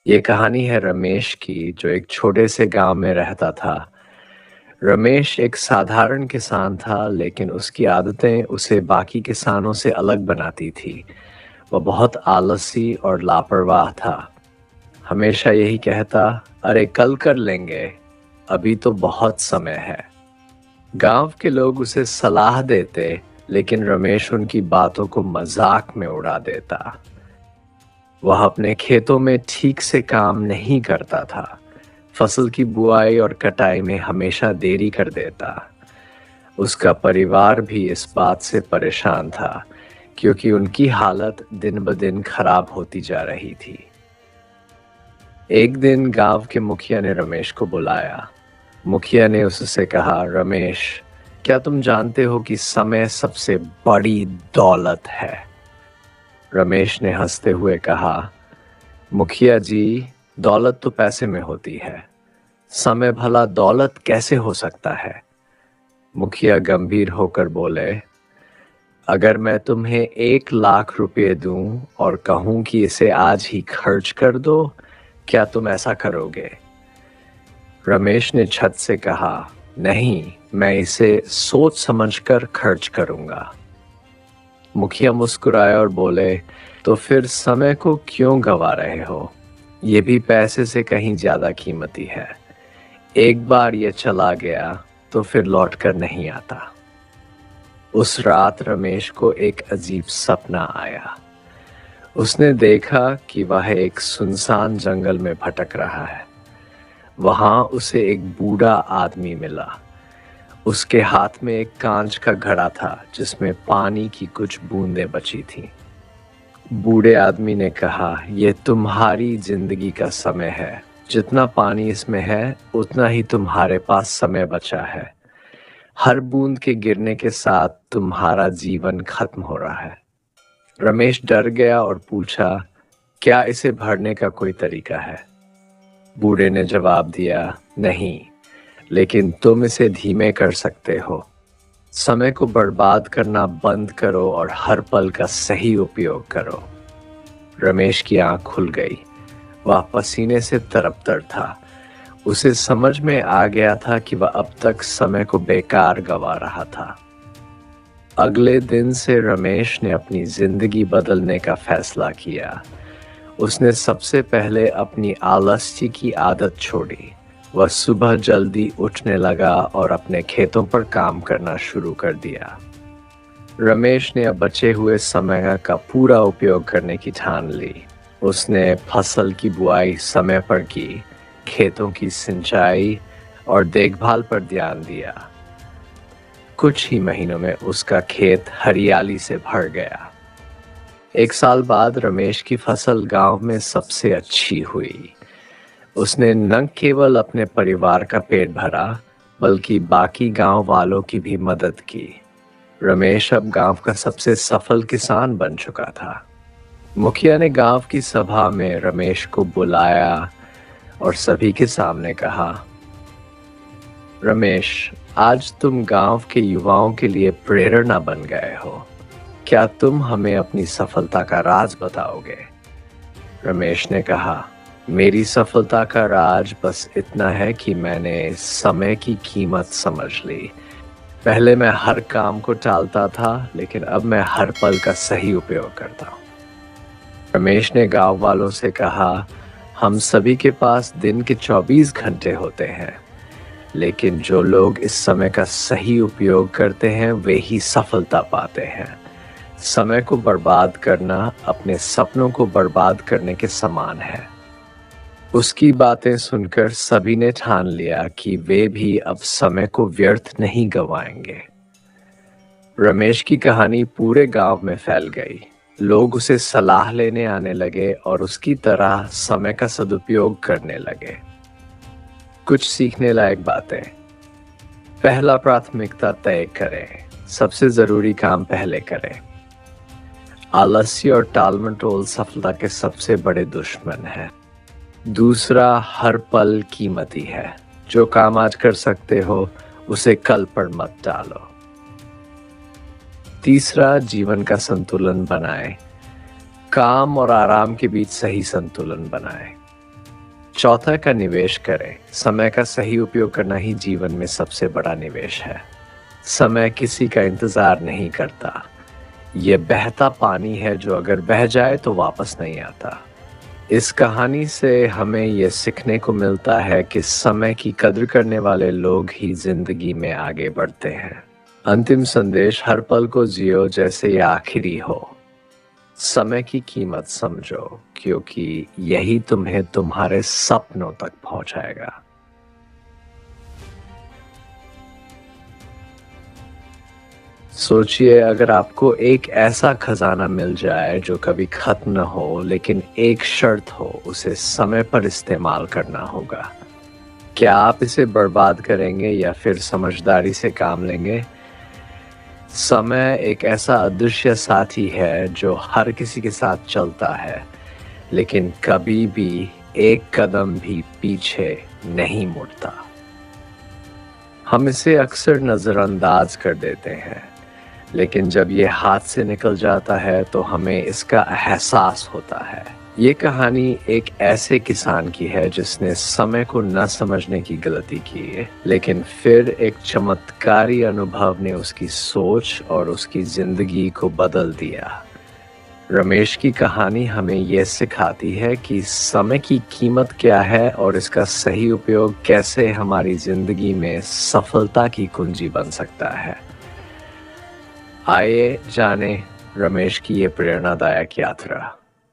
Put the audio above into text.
ये कहानी है रमेश की, जो एक छोटे से गांव में रहता था। रमेश एक साधारण किसान था, लेकिन उसकी आदतें उसे बाकी किसानों से अलग बनाती थी। वह बहुत आलसी और लापरवाह था। हमेशा यही कहता, अरे कल कर लेंगे, अभी तो बहुत समय है। गांव के लोग उसे सलाह देते, लेकिन रमेश उनकी बातों को मजाक में उड़ा देता। वह अपने खेतों में ठीक से काम नहीं करता था। फसल की बुआई और कटाई में हमेशा देरी कर देता। उसका परिवार भी इस बात से परेशान था, क्योंकि उनकी हालत दिन ब दिन खराब होती जा रही थी। एक दिन गांव के मुखिया ने रमेश को बुलाया। मुखिया ने उससे कहा, रमेश, क्या तुम जानते हो कि समय सबसे बड़ी दौलत है? रमेश ने हंसते हुए कहा, मुखिया जी, दौलत तो पैसे में होती है, समय भला दौलत कैसे हो सकता है? मुखिया गंभीर होकर बोले, अगर मैं तुम्हें 1 लाख रुपए दूं और कहूं कि इसे आज ही खर्च कर दो, क्या तुम ऐसा करोगे? रमेश ने छत से कहा, नहीं, मैं इसे सोच समझकर खर्च करूंगा। मुखिया मुस्कुराए और बोले, तो फिर समय को क्यों गवा रहे हो? ये भी पैसे से कहीं ज्यादा कीमती है। एक बार ये चला गया तो फिर लौट कर नहीं आता। उस रात रमेश को एक अजीब सपना आया। उसने देखा कि वह एक सुनसान जंगल में भटक रहा है। वहां उसे एक बूढ़ा आदमी मिला। उसके हाथ में एक कांच का घड़ा था, जिसमें पानी की कुछ बूंदें बची थीं। बूढ़े आदमी ने कहा, यह तुम्हारी जिंदगी का समय है। जितना पानी इसमें है, उतना ही तुम्हारे पास समय बचा है। हर बूंद के गिरने के साथ तुम्हारा जीवन खत्म हो रहा है। रमेश डर गया और पूछा, क्या इसे भरने का कोई तरीका है? बूढ़े ने जवाब दिया, नहीं, लेकिन तुम इसे धीमे कर सकते हो। समय को बर्बाद करना बंद करो और हर पल का सही उपयोग करो। रमेश की आंख खुल गई। वह पसीने से तरबतर था। उसे समझ में आ गया था कि वह अब तक समय को बेकार गवा रहा था। अगले दिन से रमेश ने अपनी जिंदगी बदलने का फैसला किया। उसने सबसे पहले अपनी आलस्य की आदत छोड़ी। वह सुबह जल्दी उठने लगा और अपने खेतों पर काम करना शुरू कर दिया। रमेश ने अब बचे हुए समय का पूरा उपयोग करने की ठान ली। उसने फसल की बुआई समय पर की, खेतों की सिंचाई और देखभाल पर ध्यान दिया। कुछ ही महीनों में उसका खेत हरियाली से भर गया। 1 साल बाद रमेश की फसल गांव में सबसे अच्छी हुई। उसने न केवल अपने परिवार का पेट भरा, बल्कि बाकी गांव वालों की भी मदद की। रमेश अब गांव का सबसे सफल किसान बन चुका था। मुखिया ने गांव की सभा में रमेश को बुलाया और सभी के सामने कहा, रमेश, आज तुम गांव के युवाओं के लिए प्रेरणा बन गए हो। क्या तुम हमें अपनी सफलता का राज बताओगे? रमेश ने कहा, मेरी सफलता का राज बस इतना है कि मैंने समय की कीमत समझ ली। पहले मैं हर काम को टालता था, लेकिन अब मैं हर पल का सही उपयोग करता हूँ। रमेश ने गांव वालों से कहा, हम सभी के पास दिन के 24 घंटे होते हैं, लेकिन जो लोग इस समय का सही उपयोग करते हैं वे ही सफलता पाते हैं। समय को बर्बाद करना अपने सपनों को बर्बाद करने के समान है। उसकी बातें सुनकर सभी ने ठान लिया कि वे भी अब समय को व्यर्थ नहीं गवाएंगे। रमेश की कहानी पूरे गांव में फैल गई। लोग उसे सलाह लेने आने लगे और उसकी तरह समय का सदुपयोग करने लगे। कुछ सीखने लायक बातें। पहला, प्राथमिकता तय करें। सबसे जरूरी काम पहले करें। आलस्य और टालमटोल सफलता के सबसे बड़े दुश्मन हैं। दूसरा, हर पल कीमती है। जो काम आज कर सकते हो, उसे कल पर मत टालो। तीसरा, जीवन का संतुलन बनाएं। काम और आराम के बीच सही संतुलन बनाएं। चौथा का निवेश करें। समय का सही उपयोग करना ही जीवन में सबसे बड़ा निवेश है। समय किसी का इंतजार नहीं करता। ये बहता पानी है जो अगर बह जाए तो वापस नहीं आता। इस कहानी से हमें ये सीखने को मिलता है कि समय की कद्र करने वाले लोग ही जिंदगी में आगे बढ़ते हैं। अंतिम संदेश, हर पल को जियो जैसे ये आखिरी हो। समय की कीमत समझो, क्योंकि यही तुम्हें तुम्हारे सपनों तक पहुंचाएगा। सोचिए, अगर आपको एक ऐसा खजाना मिल जाए जो कभी खत्म न हो, लेकिन एक शर्त हो, उसे समय पर इस्तेमाल करना होगा। क्या आप इसे बर्बाद करेंगे या फिर समझदारी से काम लेंगे? समय एक ऐसा अदृश्य साथी है जो हर किसी के साथ चलता है, लेकिन कभी भी एक कदम भी पीछे नहीं मुड़ता। हम इसे अक्सर नजरअंदाज कर देते हैं, लेकिन जब ये हाथ से निकल जाता है तो हमें इसका एहसास होता है। ये कहानी एक ऐसे किसान की है जिसने समय को न समझने की गलती की है, लेकिन फिर एक चमत्कारी अनुभव ने उसकी सोच और उसकी जिंदगी को बदल दिया। रमेश की कहानी हमें यह सिखाती है कि समय की कीमत क्या है और इसका सही उपयोग कैसे हमारी जिंदगी में सफलता की कुंजी बन सकता है। आइए जाने रमेश की ये प्रेरणादायक यात्रा।